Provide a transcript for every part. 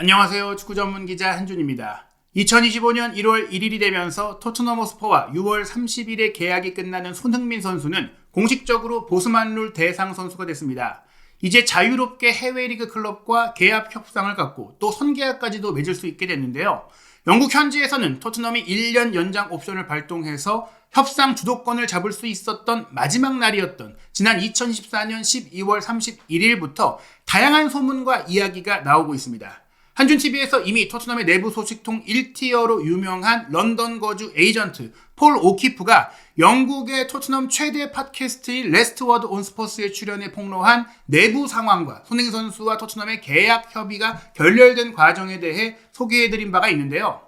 안녕하세요. 축구 전문 기자 한준입니다. 2025년 1월 1일이 되면서 토트넘 호스퍼와 6월 30일에 계약이 끝나는 손흥민 선수는 공식적으로 보스만룰 대상 선수가 됐습니다. 이제 자유롭게 해외 리그 클럽과 계약 협상을 갖고 또 선계약까지도 맺을 수 있게 됐는데요. 영국 현지에서는 토트넘이 1년 연장 옵션을 발동해서 협상 주도권을 잡을 수 있었던 마지막 날이었던 지난 2024년 12월 31일부터 다양한 소문과 이야기가 나오고 있습니다. 한준TV에서 이미 토트넘의 내부 소식통 1티어로 유명한 런던 거주 에이전트 폴 오키프가 영국의 토트넘 최대 팟캐스트인 레스트 워드 온 스포츠에 출연해 폭로한 내부 상황과 손흥민 선수와 토트넘의 계약 협의가 결렬된 과정에 대해 소개해드린 바가 있는데요.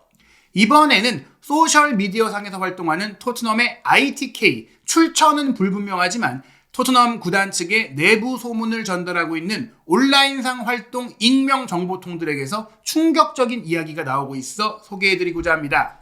이번에는 소셜미디어상에서 활동하는 토트넘의 ITK, 출처는 불분명하지만 토트넘 구단 측에 내부 소문을 전달하고 있는 온라인상 활동 익명 정보통들에게서 충격적인 이야기가 나오고 있어 소개해드리고자 합니다.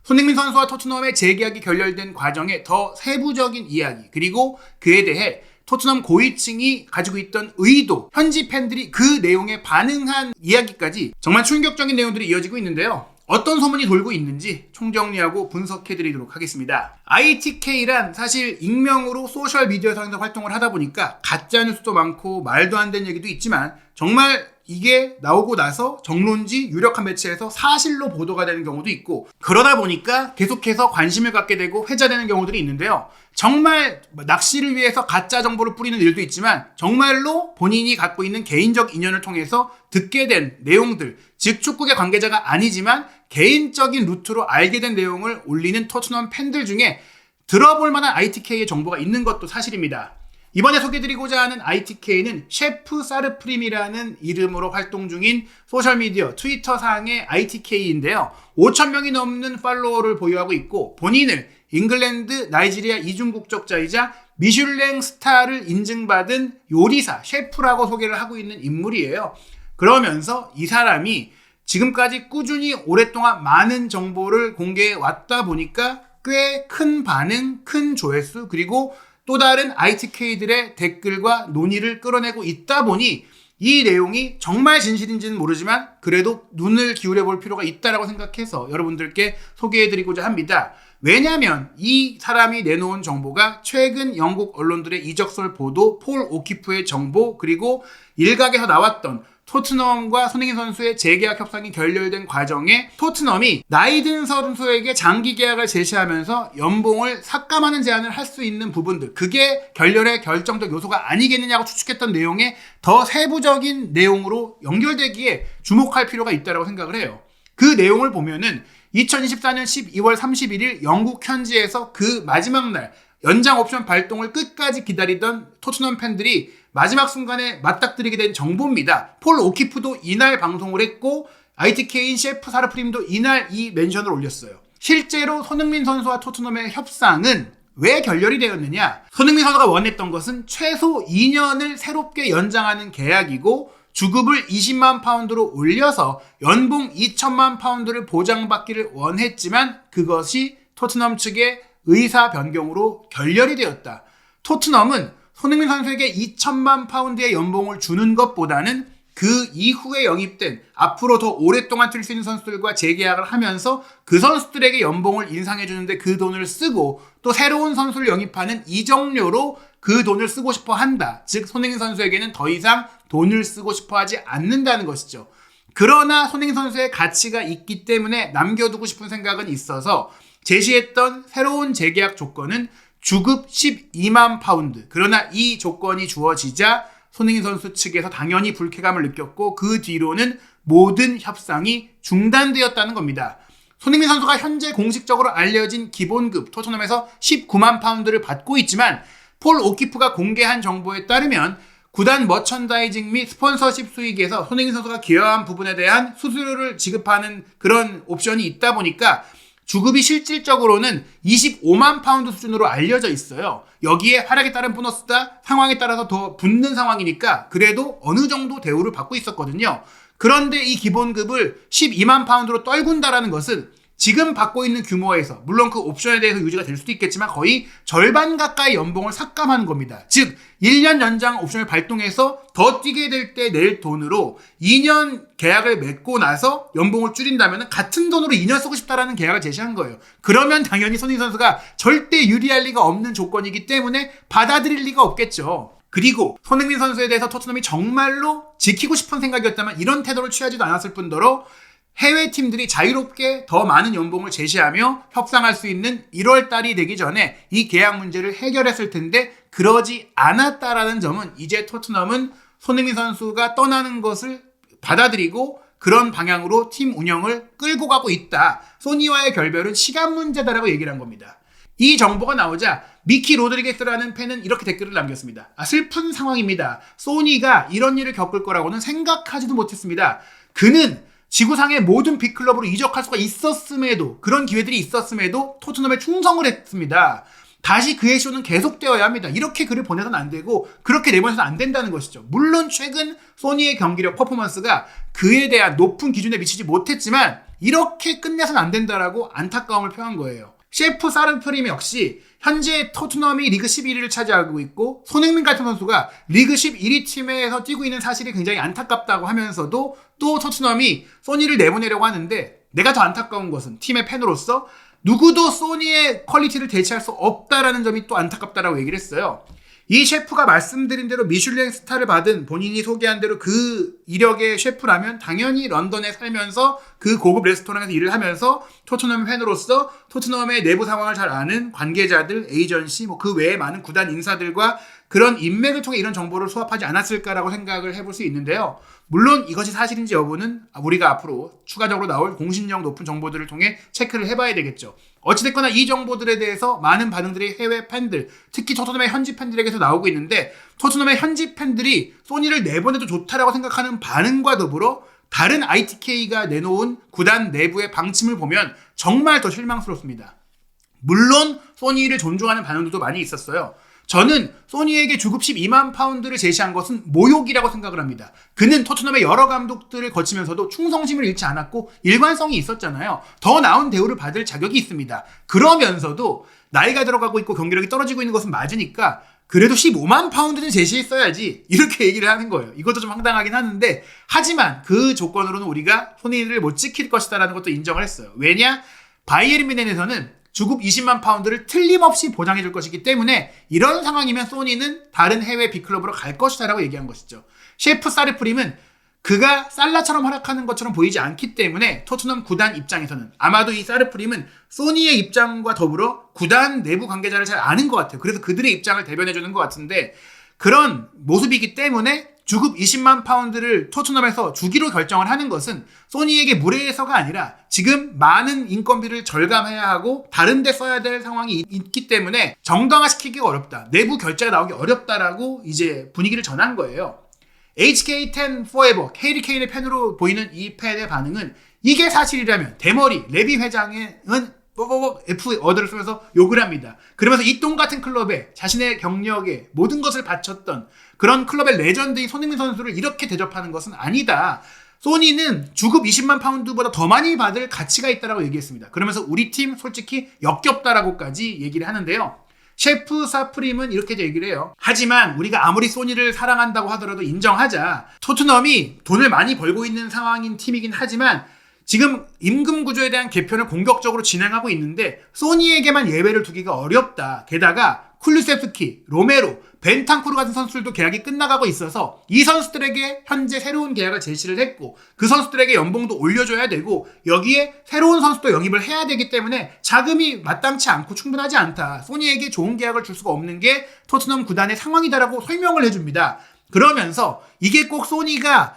손흥민 선수와 토트넘의 재계약이 결렬된 과정의 더 세부적인 이야기, 그리고 그에 대해 토트넘 고위층이 가지고 있던 의도, 현지 팬들이 그 내용에 반응한 이야기까지 정말 충격적인 내용들이 이어지고 있는데요. 어떤 소문이 돌고 있는지 총정리하고 분석해드리도록 하겠습니다. ITK란 사실 익명으로 소셜미디어상에서 활동을 하다 보니까 가짜뉴스도 많고 말도 안 되는 얘기도 있지만 정말 이게 나오고 나서 정론지 유력한 매체에서 사실로 보도가 되는 경우도 있고, 그러다 보니까 계속해서 관심을 갖게 되고 회자되는 경우들이 있는데요. 정말 낚시를 위해서 가짜 정보를 뿌리는 일도 있지만 정말로 본인이 갖고 있는 개인적 인연을 통해서 듣게 된 내용들, 즉 축구계 관계자가 아니지만 개인적인 루트로 알게 된 내용을 올리는 토트넘 팬들 중에 들어볼 만한 ITK의 정보가 있는 것도 사실입니다. 이번에 소개드리고자 하는 ITK는 셰프 사르프림이라는 이름으로 활동 중인 소셜미디어 트위터상의 ITK인데요. 5,000명이 넘는 팔로워를 보유하고 있고 본인을 잉글랜드, 나이지리아 이중 국적자이자 미슐랭 스타를 인증받은 요리사, 셰프라고 소개를 하고 있는 인물이에요. 그러면서 이 사람이 지금까지 꾸준히 오랫동안 많은 정보를 공개해 왔다 보니까 꽤 큰 반응, 큰 조회수, 그리고 또 다른 ITK들의 댓글과 논의를 끌어내고 있다 보니 이 내용이 정말 진실인지는 모르지만 그래도 눈을 기울여 볼 필요가 있다고 생각해서 여러분들께 소개해드리고자 합니다. 왜냐하면 이 사람이 내놓은 정보가 최근 영국 언론들의 이적설 보도, 폴 오키프의 정보, 그리고 일각에서 나왔던 토트넘과 손흥민 선수의 재계약 협상이 결렬된 과정에 토트넘이 나이든 선수에게 장기 계약을 제시하면서 연봉을 삭감하는 제안을 할 수 있는 부분들, 그게 결렬의 결정적 요소가 아니겠느냐고 추측했던 내용에 더 세부적인 내용으로 연결되기에 주목할 필요가 있다고 생각을 해요. 그 내용을 보면은 2024년 12월 31일 영국 현지에서 그 마지막 날 연장 옵션 발동을 끝까지 기다리던 토트넘 팬들이 마지막 순간에 맞닥뜨리게 된 정보입니다. 폴 오키프도 이날 방송을 했고 ITK인 셰프 사르프림도 이날 이 멘션을 올렸어요. 실제로 손흥민 선수와 토트넘의 협상은 왜 결렬이 되었느냐? 손흥민 선수가 원했던 것은 최소 2년을 새롭게 연장하는 계약이고 주급을 20만 파운드로 올려서 연봉 2천만 파운드를 보장받기를 원했지만 그것이 토트넘 측의 의사 변경으로 결렬이 되었다. 토트넘은 손흥민 선수에게 2천만 파운드의 연봉을 주는 것보다는 그 이후에 영입된 앞으로 더 오랫동안 뛸 수 있는 선수들과 재계약을 하면서 그 선수들에게 연봉을 인상해 주는데 그 돈을 쓰고 또 새로운 선수를 영입하는 이적료로 그 돈을 쓰고 싶어 한다. 즉 손흥민 선수에게는 더 이상 돈을 쓰고 싶어 하지 않는다는 것이죠. 그러나 손흥민 선수의 가치가 있기 때문에 남겨두고 싶은 생각은 있어서 제시했던 새로운 재계약 조건은 주급 12만 파운드. 그러나 이 조건이 주어지자 손흥민 선수 측에서 당연히 불쾌감을 느꼈고 그 뒤로는 모든 협상이 중단되었다는 겁니다. 손흥민 선수가 현재 공식적으로 알려진 기본급 토트넘에서 19만 파운드를 받고 있지만 폴 오키프가 공개한 정보에 따르면 구단 머천다이징 및 스폰서십 수익에서 손흥민 선수가 기여한 부분에 대한 수수료를 지급하는 그런 옵션이 있다 보니까 주급이 실질적으로는 25만 파운드 수준으로 알려져 있어요. 여기에 활약에 따른 보너스다 상황에 따라서 더 붙는 상황이니까 그래도 어느 정도 대우를 받고 있었거든요. 그런데 이 기본급을 12만 파운드로 떨군다라는 것은 지금 받고 있는 규모에서 물론 그 옵션에 대해서 유지가 될 수도 있겠지만 거의 절반 가까이 연봉을 삭감하는 겁니다. 즉 1년 연장 옵션을 발동해서 더 뛰게 될 때 낼 돈으로 2년 계약을 맺고 나서 연봉을 줄인다면 같은 돈으로 2년 쓰고 싶다라는 계약을 제시한 거예요. 그러면 당연히 손흥민 선수가 절대 유리할 리가 없는 조건이기 때문에 받아들일 리가 없겠죠. 그리고 손흥민 선수에 대해서 토트넘이 정말로 지키고 싶은 생각이었다면 이런 태도를 취하지도 않았을 뿐더러 해외 팀들이 자유롭게 더 많은 연봉을 제시하며 협상할 수 있는 1월 달이 되기 전에 이 계약 문제를 해결했을 텐데 그러지 않았다라는 점은 이제 토트넘은 손흥민 선수가 떠나는 것을 받아들이고 그런 방향으로 팀 운영을 끌고 가고 있다. 소니와의 결별은 시간 문제다라고 얘기를 한 겁니다. 이 정보가 나오자 미키 로드리게스라는 팬은 이렇게 댓글을 남겼습니다. 슬픈 상황입니다. 소니가 이런 일을 겪을 거라고는 생각하지도 못했습니다. 그는 지구상의 모든 빅클럽으로 이적할 수가 있었음에도 그런 기회들이 있었음에도 토트넘에 충성을 했습니다. 다시 그의 쇼는 계속되어야 합니다. 이렇게 글을 보내서는 안 되고 그렇게 내보내서는 안 된다는 것이죠. 물론 최근 소니의 경기력 퍼포먼스가 그에 대한 높은 기준에 미치지 못했지만 이렇게 끝내서는 안 된다라고 안타까움을 표한 거예요. 셰프 사르프림 역시 현재 토트넘이 리그 11위를 차지하고 있고 손흥민 같은 선수가 리그 11위 팀에서 뛰고 있는 사실이 굉장히 안타깝다고 하면서도 또 토트넘이 소니를 내보내려고 하는데 내가 더 안타까운 것은 팀의 팬으로서 누구도 소니의 퀄리티를 대체할 수 없다라는 점이 또 안타깝다라고 얘기를 했어요. 이 셰프가 말씀드린 대로 미슐랭 스타를 받은 본인이 소개한 대로 그 이력의 셰프라면 당연히 런던에 살면서 그 고급 레스토랑에서 일을 하면서 토트넘 팬으로서 토트넘의 내부 상황을 잘 아는 관계자들, 에이전시, 그 외에 많은 구단 인사들과 그런 인맥을 통해 이런 정보를 수합하지 않았을까라고 생각을 해볼 수 있는데요. 물론 이것이 사실인지 여부는 우리가 앞으로 추가적으로 나올 공신력 높은 정보들을 통해 체크를 해봐야 되겠죠. 어찌됐거나 이 정보들에 대해서 많은 반응들이 해외 팬들, 특히 토트넘의 현지 팬들에게서 나오고 있는데 토트넘의 현지 팬들이 소니를 내보내도 좋다라고 생각하는 반응과 더불어 다른 ITK가 내놓은 구단 내부의 방침을 보면 정말 더 실망스럽습니다. 물론 소니를 존중하는 반응들도 많이 있었어요. 저는 소니에게 주급 12만 파운드를 제시한 것은 모욕이라고 생각을 합니다. 그는 토트넘의 여러 감독들을 거치면서도 충성심을 잃지 않았고 일관성이 있었잖아요. 더 나은 대우를 받을 자격이 있습니다. 그러면서도 나이가 들어가고 있고 경기력이 떨어지고 있는 것은 맞으니까 그래도 15만 파운드는 제시했어야지 이렇게 얘기를 하는 거예요. 이것도 좀 황당하긴 하는데 하지만 그 조건으로는 우리가 손해를 못 지킬 것이다라는 것도 인정을 했어요. 왜냐? 바이에른 뮌헨에서는 주급 20만 파운드를 틀림없이 보장해 줄 것이기 때문에 이런 상황이면 소니는 다른 해외 빅클럽으로 갈 것이다 라고 얘기한 것이죠. 셰프 사르프림은 그가 살라처럼 활약하는 것처럼 보이지 않기 때문에 토트넘 구단 입장에서는 아마도 이 사르프림은 소니의 입장과 더불어 구단 내부 관계자를 잘 아는 것 같아요. 그래서 그들의 입장을 대변해 주는 것 같은데 그런 모습이기 때문에 주급 20만 파운드를 토트넘에서 주기로 결정을 하는 것은 소니에게 무례해서가 아니라 지금 많은 인건비를 절감해야 하고 다른 데 써야 될 상황이 있기 때문에 정당화시키기가 어렵다. 내부 결제가 나오기 어렵다라고 이제 분위기를 전한 거예요. HK10 Forever, 해리 케인의 팬으로 보이는 이 팬의 반응은 이게 사실이라면 대머리 레비 회장은 F 어드를 쓰면서 욕을 합니다. 그러면서 이 똥 같은 클럽에 자신의 경력에 모든 것을 바쳤던 그런 클럽의 레전드인 손흥민 선수를 이렇게 대접하는 것은 아니다. 소니는 주급 20만 파운드보다 더 많이 받을 가치가 있다라고 얘기했습니다. 그러면서 우리 팀 솔직히 역겹다라고까지 얘기를 하는데요. 셰프 사프림은 이렇게 얘기를 해요. 하지만 우리가 아무리 소니를 사랑한다고 하더라도 인정하자. 토트넘이 돈을 많이 벌고 있는 상황인 팀이긴 하지만 지금 임금 구조에 대한 개편을 공격적으로 진행하고 있는데 소니에게만 예외를 두기가 어렵다. 게다가 쿨루세프스키, 로메로, 벤탄쿠르 같은 선수들도 계약이 끝나가고 있어서 이 선수들에게 현재 새로운 계약을 제시를 했고 그 선수들에게 연봉도 올려줘야 되고 여기에 새로운 선수도 영입을 해야 되기 때문에 자금이 마땅치 않고 충분하지 않다. 소니에게 좋은 계약을 줄 수가 없는 게 토트넘 구단의 상황이다라고 설명을 해줍니다. 그러면서 이게 꼭 소니가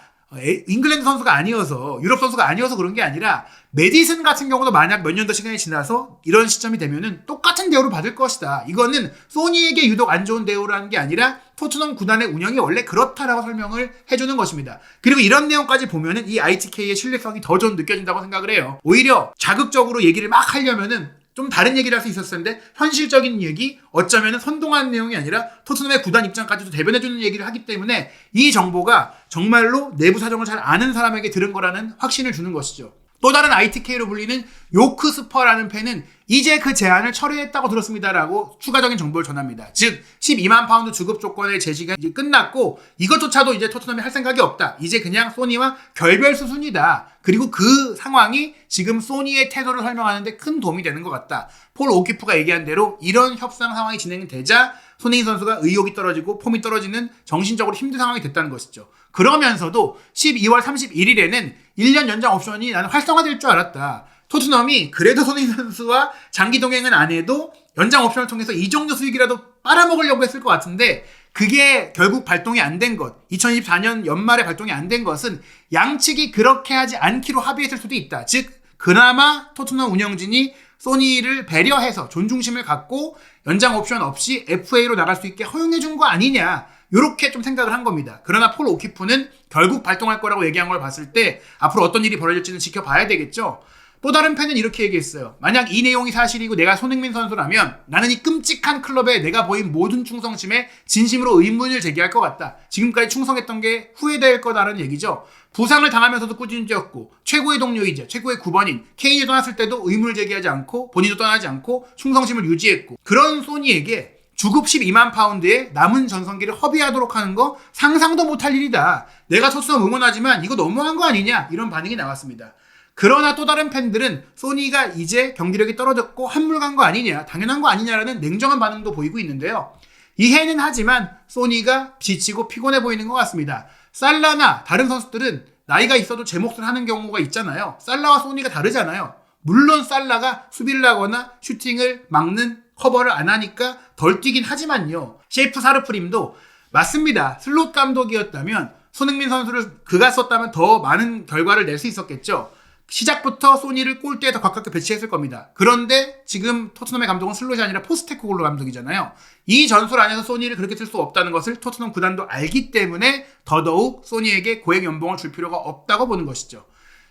잉글랜드 선수가 아니어서 유럽 선수가 아니어서 그런 게 아니라 메디슨 같은 경우도 만약 몇 년 더 시간이 지나서 이런 시점이 되면은 똑같은 대우를 받을 것이다. 이거는 소니에게 유독 안 좋은 대우라는 게 아니라 토트넘 구단의 운영이 원래 그렇다라고 설명을 해주는 것입니다. 그리고 이런 내용까지 보면은 이 ITK의 신뢰성이 더 좀 느껴진다고 생각을 해요. 오히려 자극적으로 얘기를 막 하려면은 좀 다른 얘기를 할 수 있었을 텐데 현실적인 얘기, 어쩌면 선동한 내용이 아니라 토트넘의 구단 입장까지도 대변해주는 얘기를 하기 때문에 이 정보가 정말로 내부 사정을 잘 아는 사람에게 들은 거라는 확신을 주는 것이죠. 또 다른 ITK로 불리는 요크스퍼라는 팬은 이제 그 제안을 철회했다고 들었습니다라고 추가적인 정보를 전합니다. 즉 12만 파운드 주급 조건의 제시가 이제 끝났고 이것조차도 이제 토트넘이 할 생각이 없다. 이제 그냥 소니와 결별 수순이다. 그리고 그 상황이 지금 소니의 태도를 설명하는데 큰 도움이 되는 것 같다. 폴 오키프가 얘기한 대로 이런 협상 상황이 진행되자 손흥민 선수가 의욕이 떨어지고 폼이 떨어지는 정신적으로 힘든 상황이 됐다는 것이죠. 그러면서도 12월 31일에는 1년 연장 옵션이 나는 활성화될 줄 알았다. 토트넘이 그래도 손흥민 선수와 장기 동행은 안 해도 연장 옵션을 통해서 이 정도 수익이라도 빨아먹으려고 했을 것 같은데 그게 결국 발동이 안 된 것, 2024년 연말에 발동이 안 된 것은 양측이 그렇게 하지 않기로 합의했을 수도 있다. 즉 그나마 토트넘 운영진이 소니를 배려해서 존중심을 갖고 연장 옵션 없이 FA로 나갈 수 있게 허용해 준 거 아니냐, 이렇게 좀 생각을 한 겁니다. 그러나 폴 오키프는 결국 발동할 거라고 얘기한 걸 봤을 때 앞으로 어떤 일이 벌어질지는 지켜봐야 되겠죠. 또 다른 팬은 이렇게 얘기했어요. 만약 이 내용이 사실이고 내가 손흥민 선수라면 나는 이 끔찍한 클럽에 내가 보인 모든 충성심에 진심으로 의문을 제기할 것 같다. 지금까지 충성했던 게 후회될 거다라는 얘기죠. 부상을 당하면서도 꾸준히 뛰었고 최고의 동료이자 최고의 9번인 케인이 떠났을 때도 의문을 제기하지 않고 본인도 떠나지 않고 충성심을 유지했고, 그런 소니에게 주급 12만 파운드에 남은 전성기를 허비하도록 하는 거 상상도 못할 일이다. 내가 토트넘 응원하지만 이거 너무한 거 아니냐, 이런 반응이 나왔습니다. 그러나 또 다른 팬들은 소니가 이제 경기력이 떨어졌고 한물 간 거 아니냐, 당연한 거 아니냐라는 냉정한 반응도 보이고 있는데요. 이해는 하지만 소니가 지치고 피곤해 보이는 것 같습니다. 살라나 다른 선수들은 나이가 있어도 제 몫을 하는 경우가 있잖아요. 살라와 소니가 다르잖아요. 물론 살라가 수비를 하거나 슈팅을 막는 커버를 안 하니까 덜 뛰긴 하지만요. 셰이프 사르프림도 맞습니다. 슬롯 감독이었다면 손흥민 선수를 그가 썼다면 더 많은 결과를 낼 수 있었겠죠. 시작부터 소니를 골대에 더 가깝게 배치했을 겁니다. 그런데 지금 토트넘의 감독은 슬롯이 아니라 포스테코글로 감독이잖아요. 이 전술 안에서 소니를 그렇게 쓸 수 없다는 것을 토트넘 구단도 알기 때문에 더더욱 소니에게 고액 연봉을 줄 필요가 없다고 보는 것이죠.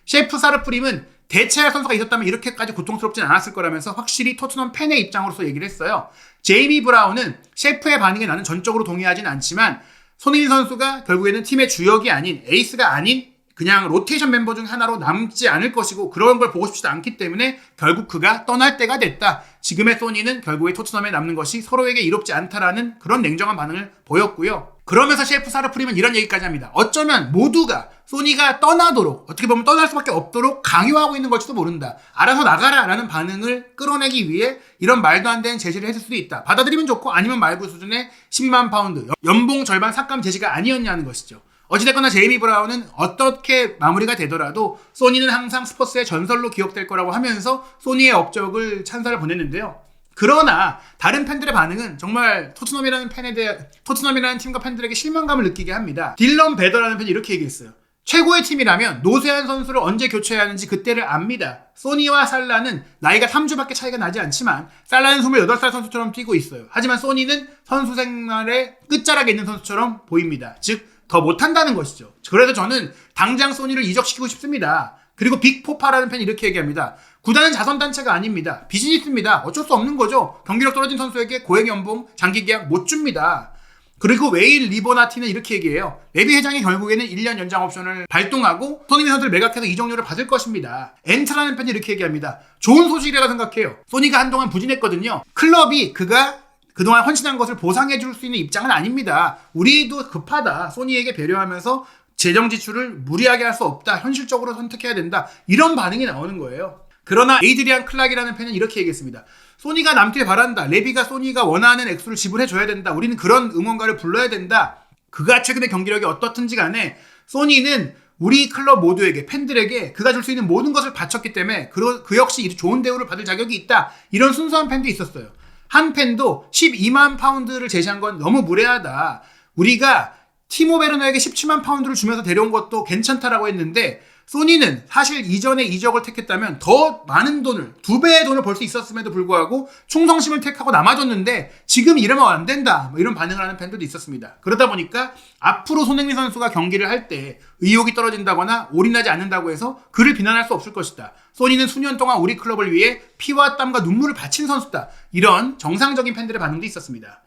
셰프 사르프림은 대체할 선수가 있었다면 이렇게까지 고통스럽진 않았을 거라면서 확실히 토트넘 팬의 입장으로서 얘기를 했어요. 제이미 브라운은 셰프의 반응에 나는 전적으로 동의하진 않지만 손흥민 선수가 결국에는 팀의 주역이 아닌, 에이스가 아닌 그냥 로테이션 멤버 중 하나로 남지 않을 것이고 그런 걸 보고 싶지도 않기 때문에 결국 그가 떠날 때가 됐다. 지금의 소니는 결국에 토트넘에 남는 것이 서로에게 이롭지 않다라는 그런 냉정한 반응을 보였고요. 그러면서 셰프 사르프림은 이런 얘기까지 합니다. 어쩌면 모두가 소니가 떠나도록, 어떻게 보면 떠날 수밖에 없도록 강요하고 있는 걸지도 모른다. 알아서 나가라 라는 반응을 끌어내기 위해 이런 말도 안 되는 제시를 했을 수도 있다. 받아들이면 좋고 아니면 말고 수준의 12만 파운드 연봉 절반 삭감 제시가 아니었냐는 것이죠. 어찌됐거나 제이미 브라운은 어떻게 마무리가 되더라도 소니는 항상 스퍼스의 전설로 기억될 거라고 하면서 소니의 업적을 찬사를 보냈는데요. 그러나 다른 팬들의 반응은 정말 토트넘이라는 팀과 팬들에게 실망감을 느끼게 합니다. 딜런 베더라는 팬이 이렇게 얘기했어요. 최고의 팀이라면 노쇠한 선수를 언제 교체해야 하는지 그때를 압니다. 소니와 살라는 나이가 3주밖에 차이가 나지 않지만 살라는 28살 선수처럼 뛰고 있어요. 하지만 소니는 선수 생활의 끝자락에 있는 선수처럼 보입니다. 즉 더 못한다는 것이죠. 그래서 저는 당장 소니를 이적시키고 싶습니다. 그리고 빅포파라는 팬이 이렇게 얘기합니다. 구단은 자선단체가 아닙니다. 비즈니스입니다. 어쩔 수 없는 거죠. 경기력 떨어진 선수에게 고액 연봉, 장기 계약 못 줍니다. 그리고 웨일 리버나티는 이렇게 얘기해요. 레비 회장이 결국에는 1년 연장 옵션을 발동하고 손흥민 선수를 매각해서 이적료를 받을 것입니다. 엔트라는 팬이 이렇게 얘기합니다. 좋은 소식이라고 생각해요. 소니가 한동안 부진했거든요. 클럽이 그가 그동안 헌신한 것을 보상해 줄 수 있는 입장은 아닙니다. 우리도 급하다. 소니에게 배려하면서 재정 지출을 무리하게 할 수 없다. 현실적으로 선택해야 된다. 이런 반응이 나오는 거예요. 그러나 에이드리안 클락이라는 팬은 이렇게 얘기했습니다. 소니가 남길 바란다. 레비가 소니가 원하는 액수를 지불해줘야 된다. 우리는 그런 응원가를 불러야 된다. 그가 최근의 경기력이 어떻든지 간에 소니는 우리 클럽 모두에게, 팬들에게 그가 줄 수 있는 모든 것을 바쳤기 때문에 그 역시 좋은 대우를 받을 자격이 있다. 이런 순수한 팬도 있었어요. 한 팬도 12만 파운드를 제시한 건 너무 무례하다. 우리가 티모 베르너에게 17만 파운드를 주면서 데려온 것도 괜찮다라고 했는데 소니는 사실 이전에 이적을 택했다면 더 많은 돈을, 2배의 돈을 벌 수 있었음에도 불구하고 충성심을 택하고 남아줬는데 지금 이러면 안 된다. 이런 반응을 하는 팬들도 있었습니다. 그러다 보니까 앞으로 손흥민 선수가 경기를 할 때 의욕이 떨어진다거나 올인하지 않는다고 해서 그를 비난할 수 없을 것이다. 소니는 수년 동안 우리 클럽을 위해 피와 땀과 눈물을 바친 선수다. 이런 정상적인 팬들의 반응도 있었습니다.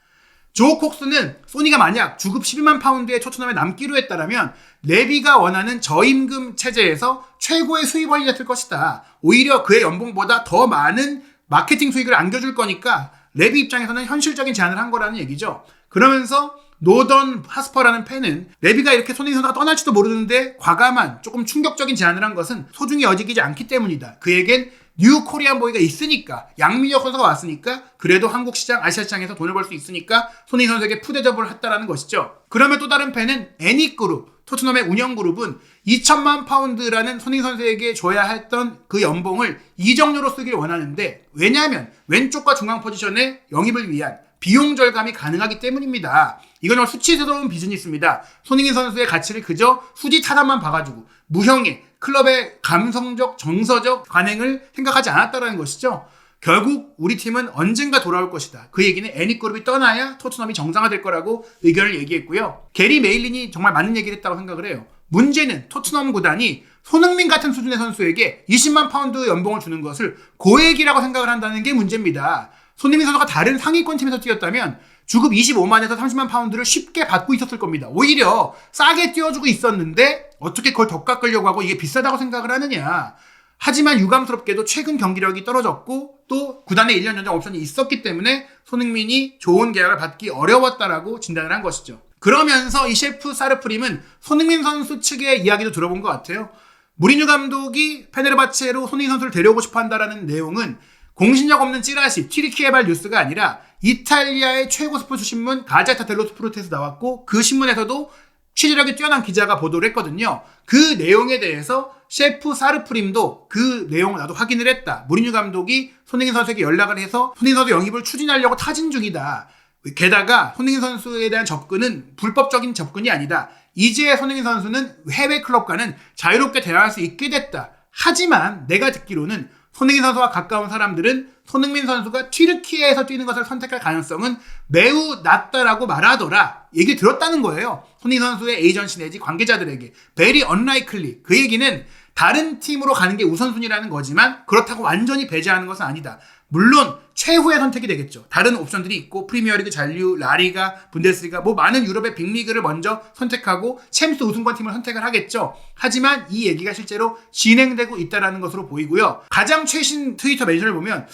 조 콕스는 소니가 만약 주급 12만 파운드에 토트넘에 남기로 했다라면 레비가 원하는 저임금 체제에서 최고의 수입원이 됐을 것이다. 오히려 그의 연봉보다 더 많은 마케팅 수익을 안겨줄 거니까 레비 입장에서는 현실적인 제안을 한 거라는 얘기죠. 그러면서 노던 하스퍼라는 팬은 레비가 이렇게 손흥민 선수가 떠날지도 모르는데 과감한 조금 충격적인 제안을 한 것은 소중히 여기지 않기 때문이다. 그에겐 뉴 코리안 보이가 있으니까, 양민혁 선수가 왔으니까, 그래도 한국 시장, 아시아 시장에서 돈을 벌 수 있으니까 손흥민 선수에게 푸대접을 했다라는 것이죠. 그러면 또 다른 팬은 애닉그룹, 토트넘의 운영그룹은 2천만 파운드라는 손흥민 선수에게 줘야 했던 그 연봉을 이적료로 쓰길 원하는데, 왜냐하면 왼쪽과 중앙 포지션의 영입을 위한 비용 절감이 가능하기 때문입니다. 이건 수치스러운 비즈니스입니다. 손흥민 선수의 가치를 그저 수지 타단만 봐가지고 무형의 클럽의 감성적, 정서적 관행을 생각하지 않았다는 것이죠. 결국 우리 팀은 언젠가 돌아올 것이다. 그 얘기는 애닉그룹이 떠나야 토트넘이 정상화될 거라고 의견을 얘기했고요. 게리 메일린이 정말 맞는 얘기를 했다고 생각을 해요. 문제는 토트넘 구단이 손흥민 같은 수준의 선수에게 20만 파운드 연봉을 주는 것을 고액이라고 생각을 한다는 게 문제입니다. 손흥민 선수가 다른 상위권 팀에서 뛰었다면 주급 25만에서 30만 파운드를 쉽게 받고 있었을 겁니다. 오히려 싸게 뛰어주고 있었는데 어떻게 그걸 더 깎으려고 하고 이게 비싸다고 생각을 하느냐. 하지만 유감스럽게도 최근 경기력이 떨어졌고 또 구단의 1년 연장 옵션이 있었기 때문에 손흥민이 좋은 계약을 받기 어려웠다라고 진단을 한 것이죠. 그러면서 이 셰프 사르프림은 손흥민 선수 측의 이야기도 들어본 것 같아요. 무리뉴 감독이 페네르바체로 손흥민 선수를 데려오고 싶어 한다라는 내용은 공신력 없는 찌라시, 튀르키예발 뉴스가 아니라 이탈리아의 최고 스포츠 신문 가제타 델로 스포르트에서 나왔고 그 신문에서도 취재력이 뛰어난 기자가 보도를 했거든요. 그 내용에 대해서 셰프 사르프림도 그 내용을 나도 확인을 했다. 무리뉴 감독이 손흥민 선수에게 연락을 해서 손흥민 선수 영입을 추진하려고 타진 중이다. 게다가 손흥민 선수에 대한 접근은 불법적인 접근이 아니다. 이제 손흥민 선수는 해외 클럽과는 자유롭게 대화할 수 있게 됐다. 하지만 내가 듣기로는 손흥민 선수와 가까운 사람들은 손흥민 선수가 튀르키예에서 뛰는 것을 선택할 가능성은 매우 낮다라고 말하더라. 얘기 들었다는 거예요. 손흥민 선수의 에이전시 내지 관계자들에게. very unlikely. 그 얘기는 다른 팀으로 가는 게 우선순위라는 거지만 그렇다고 완전히 배제하는 것은 아니다. 물론 최후의 선택이 되겠죠. 다른 옵션들이 있고 프리미어리그 잔류, 라리가, 분데스리가 뭐 많은 유럽의 빅리그를 먼저 선택하고 챔스 우승권 팀을 선택을 하겠죠. 하지만 이 얘기가 실제로 진행되고 있다는 것으로 보이고요. 가장 최신 트위터 멘션을 보면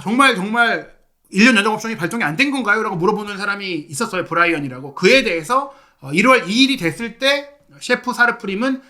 정말 1년 연장 옵션이 발동이 안 된 건가요? 라고 물어보는 사람이 있었어요. 브라이언이라고. 그에 대해서 1월 2일이 됐을 때 셰프 사르프림은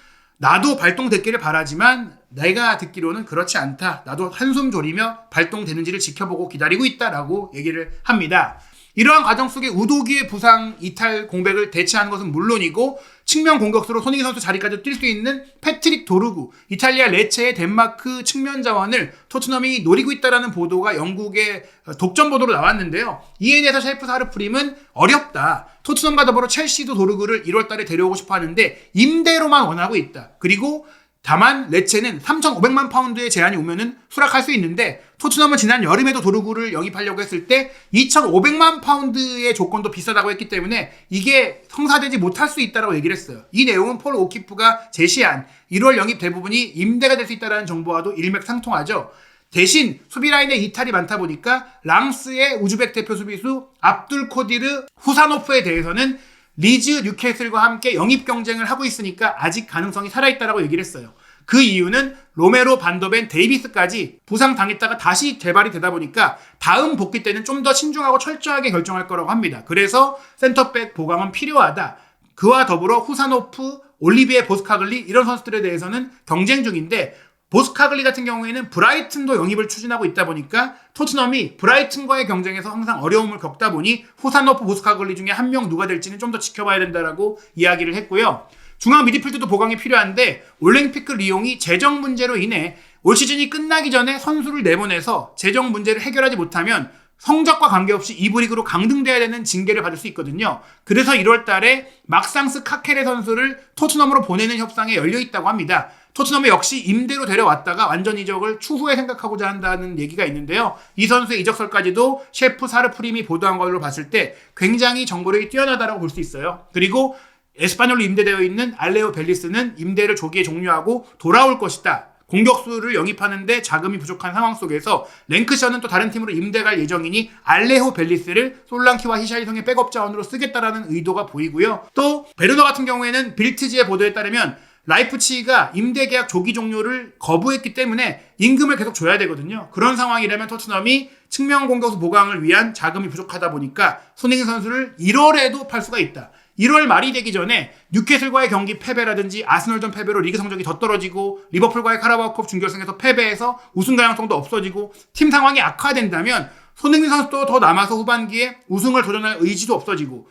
나도 발동됐기를 바라지만 내가 듣기로는 그렇지 않다. 나도 한숨 졸이며 발동되는지를 지켜보고 기다리고 있다라고 얘기를 합니다. 이러한 과정 속에 우도기의 부상 이탈 공백을 대체하는 것은 물론이고 측면 공격수로 손흥민 선수 자리까지 뛸 수 있는 패트릭 도르구, 이탈리아 레체의 덴마크 측면 자원을 토트넘이 노리고 있다라는 보도가 영국의 독점 보도로 나왔는데요. 이에 대해서 셰프 사르프림은 어렵다. 토트넘과 더불어 첼시도 도르구를 1월 달에 데려오고 싶어 하는데 임대로만 원하고 있다. 그리고 다만 레체는 3,500만 파운드의 제한이 오면은 수락할 수 있는데 토트넘은 지난 여름에도 도르구를 영입하려고 했을 때 2,500만 파운드의 조건도 비싸다고 했기 때문에 이게 성사되지 못할 수 있다고 얘기를 했어요. 이 내용은 폴 오키프가 제시한 1월 영입 대부분이 임대가 될 수 있다는 정보와도 일맥상통하죠. 대신 수비 라인에 이탈이 많다 보니까 랑스의 우즈벡 대표 수비수 압둘 코디르 후사노프에 대해서는 리즈, 뉴캐슬과 함께 영입 경쟁을 하고 있으니까 아직 가능성이 살아있다라고 얘기를 했어요. 그 이유는 로메로, 반더벤, 데이비스까지 부상당했다가 다시 재발이 되다 보니까 다음 복귀 때는 좀 더 신중하고 철저하게 결정할 거라고 합니다. 그래서 센터백 보강은 필요하다. 그와 더불어 후사노프, 올리비에 보스카글리 이런 선수들에 대해서는 경쟁 중인데 보스카글리 같은 경우에는 브라이튼도 영입을 추진하고 있다 보니까 토트넘이 브라이튼과의 경쟁에서 항상 어려움을 겪다 보니 후사노프, 보스카글리 중에 한 명 누가 될지는 좀 더 지켜봐야 된다라고 이야기를 했고요. 중앙 미드필드도 보강이 필요한데 올림피크 리옹이 재정 문제로 인해 올 시즌이 끝나기 전에 선수를 내보내서 재정 문제를 해결하지 못하면 성적과 관계없이 2부 리그로 강등돼야 되는 징계를 받을 수 있거든요. 그래서 1월 달에 막상스 카케레 선수를 토트넘으로 보내는 협상에 열려있다고 합니다. 토트넘이 역시 임대로 데려왔다가 완전 이적을 추후에 생각하고자 한다는 얘기가 있는데요. 이 선수의 이적설까지도 셰프 사르프림이 보도한 걸로 봤을 때 굉장히 정보력이 뛰어나다라고 볼 수 있어요. 그리고 에스파뇰로 임대되어 있는 알레오 벨리스는 임대를 조기에 종료하고 돌아올 것이다. 공격수를 영입하는데 자금이 부족한 상황 속에서 랭크셔는 또 다른 팀으로 임대갈 예정이니 알레호 벨리스를 솔랑키와 히샬리송의 백업 자원으로 쓰겠다라는 의도가 보이고요. 또 베르너 같은 경우에는 빌트지의 보도에 따르면 라이프치히가 임대 계약 조기 종료를 거부했기 때문에 임금을 계속 줘야 되거든요. 그런 상황이라면 토트넘이 측면 공격수 보강을 위한 자금이 부족하다 보니까 손흥민 선수를 1월에도 팔 수가 있다. 1월 말이 되기 전에 뉴캐슬과의 경기 패배라든지 아스널전 패배로 리그 성적이 더 떨어지고 리버풀과의 카라바오컵 준결승에서 패배해서 우승 가능성도 없어지고 팀 상황이 악화된다면 손흥민 선수도 더 남아서 후반기에 우승을 도전할 의지도 없어지고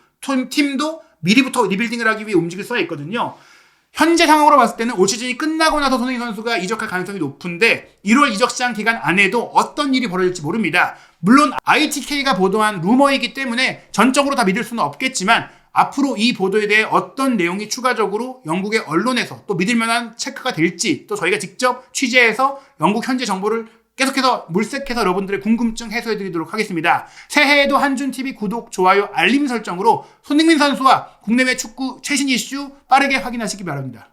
팀도 미리부터 리빌딩을 하기 위해 움직일 수가 있거든요. 현재 상황으로 봤을 때는 올 시즌이 끝나고 나서 손흥민 선수가 이적할 가능성이 높은데 1월 이적 시장 기간 안에도 어떤 일이 벌어질지 모릅니다. 물론 ITK가 보도한 루머이기 때문에 전적으로 다 믿을 수는 없겠지만 앞으로 이 보도에 대해 어떤 내용이 추가적으로 영국의 언론에서 또 믿을 만한 체크가 될지 또 저희가 직접 취재해서 영국 현재 정보를 계속해서 물색해서 여러분들의 궁금증 해소해드리도록 하겠습니다. 새해에도 한준TV 구독, 좋아요, 알림 설정으로 손흥민 선수와 국내외 축구 최신 이슈 빠르게 확인하시기 바랍니다.